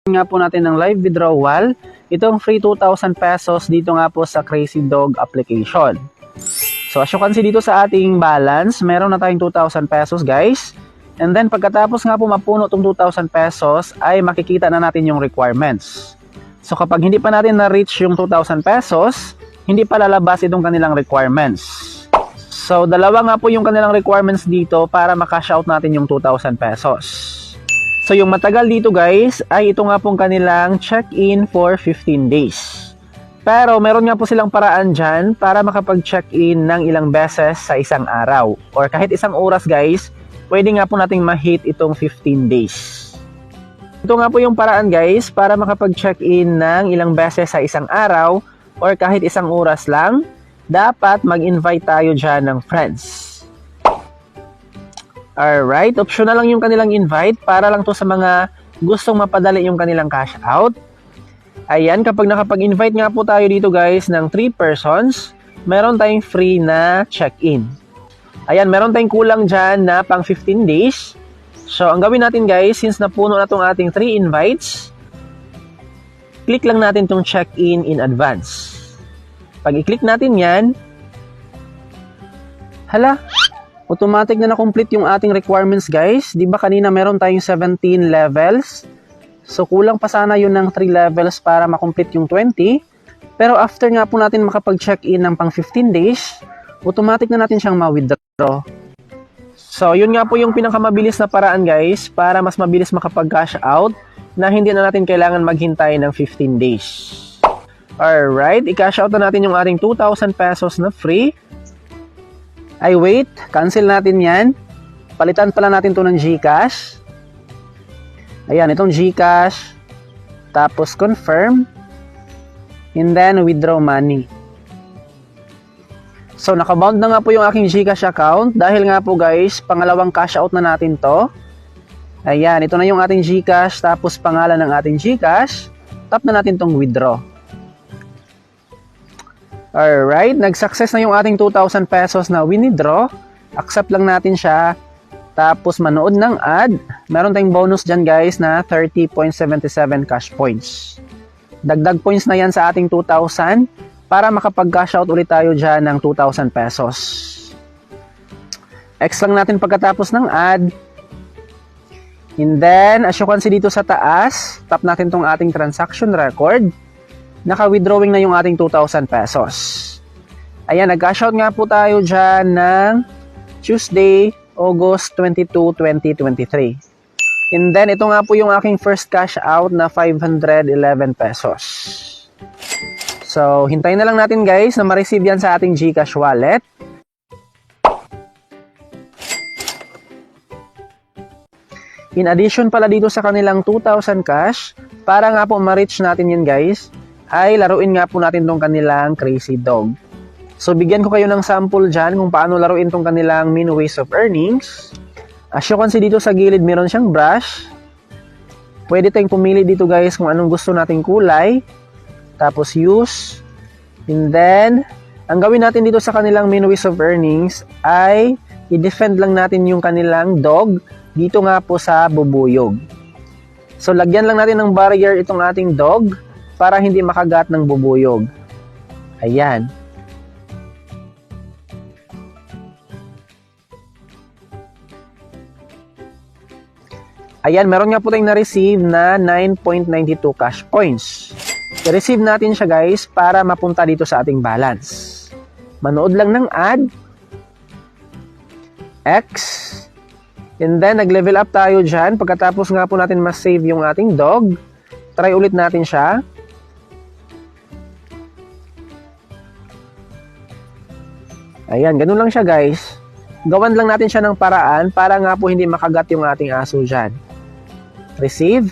nga po natin ng live withdrawal, itong free 2,000 pesos dito nga po sa Crazy Dog application. So as you can see dito sa ating balance, meron na tayong 2,000 pesos guys. And then pagkatapos nga po mapuno itong 2,000 pesos, ay makikita na natin yung requirements. So kapag hindi pa natin na-reach yung 2,000 pesos, hindi pa lalabas itong kanilang requirements. So dalawa nga po yung kanilang requirements dito para makash out natin yung 2,000 pesos. So yung matagal dito guys ay ito nga pong kanilang check-in for 15 days. Pero meron nga po silang paraan dyan para makapag-check-in ng ilang beses sa isang araw. Or kahit isang oras guys, pwede nga po nating ma-hit itong 15 days. Ito nga po yung paraan guys para makapag-check-in ng ilang beses sa isang araw or kahit isang oras lang, dapat mag-invite tayo dyan ng friends. Alright, optional lang yung kanilang invite para lang to sa mga gustong mapadali yung kanilang cash out. Ayan, kapag nakapag-invite nga po tayo dito guys ng 3 persons, meron tayong free na check-in. Ayan, meron tayong kulang dyan na pang 15 days. So, ang gawin natin guys, since napuno na tong ating 3 invites, click lang natin tong check-in in advance. Pag i-click natin yan, hala, automatic na na-complete yung ating requirements guys. Di ba kanina meron tayong 17 levels? So kulang pa sana yun ng 3 levels para makomplete yung 20. Pero after nga po natin makapag-check-in ng pang 15 days, automatic na natin siyang ma-withdraw. So yun nga po yung pinakamabilis na paraan guys para mas mabilis makapag-cash out na hindi na natin kailangan maghintay ng 15 days. Alright, i-cash out na natin yung ating 2,000 pesos na free. Ay wait, cancel natin yan. Palitan pala natin to ng GCash. Ayan, itong GCash. Tapos confirm. And then withdraw money. So nakabound na nga po yung aking GCash account. Dahil nga po guys, pangalawang cash out na natin to. Ayan, ito na yung ating GCash. Tapos pangalan ng ating GCash. Tap na natin tong withdraw. Alright, nag-success na yung ating 2,000 pesos na withdraw. Accept lang natin siya. Tapos manood ng ad. Meron tayong bonus dyan guys na 30.77 cash points. Dagdag points na yan sa ating 2,000 para makapag-cash out ulit tayo dyan ng 2,000 pesos. X lang natin pagkatapos ng ad. And then, as you can see dito sa taas, tap natin tong ating transaction record. Naka-withdrawing na yung ating 2,000 pesos. Ayan, nag-cash out nga po tayo dyan ng Tuesday, August 22, 2023. And then, ito nga po yung aking first cash out na 511 pesos. So, hintayin na lang natin guys na ma-receive yan sa ating GCash wallet. In addition pala dito sa kanilang 2,000 cash, para nga po ma-reach natin yan guys, ay laruin nga po natin tong kanilang Crazy Dog. So bigyan ko kayo ng sample dyan kung paano laruin tong kanilang min ways of earnings. As you can see dito sa gilid meron siyang brush. Pwede tayong pumili dito guys kung anong gusto nating kulay. Tapos use. And then, ang gawin natin dito sa kanilang min ways of earnings ay i-defend lang natin yung kanilang dog dito nga po sa bubuyog. So lagyan lang natin ng barrier itong ating dog para hindi makagat ng bubuyog. Ayan. Ayan, meron nga po tayong na-receive na 9.92 cash points. I-receive natin siya guys para mapunta dito sa ating balance. Manood lang ng ad. X. And then, nag-level up tayo dyan. Pagkatapos nga po natin ma-save yung ating dog, try ulit natin siya. Ayan, ganun lang siya guys. Gawan lang natin siya ng paraan para nga po hindi makagat yung ating aso dyan. Receive.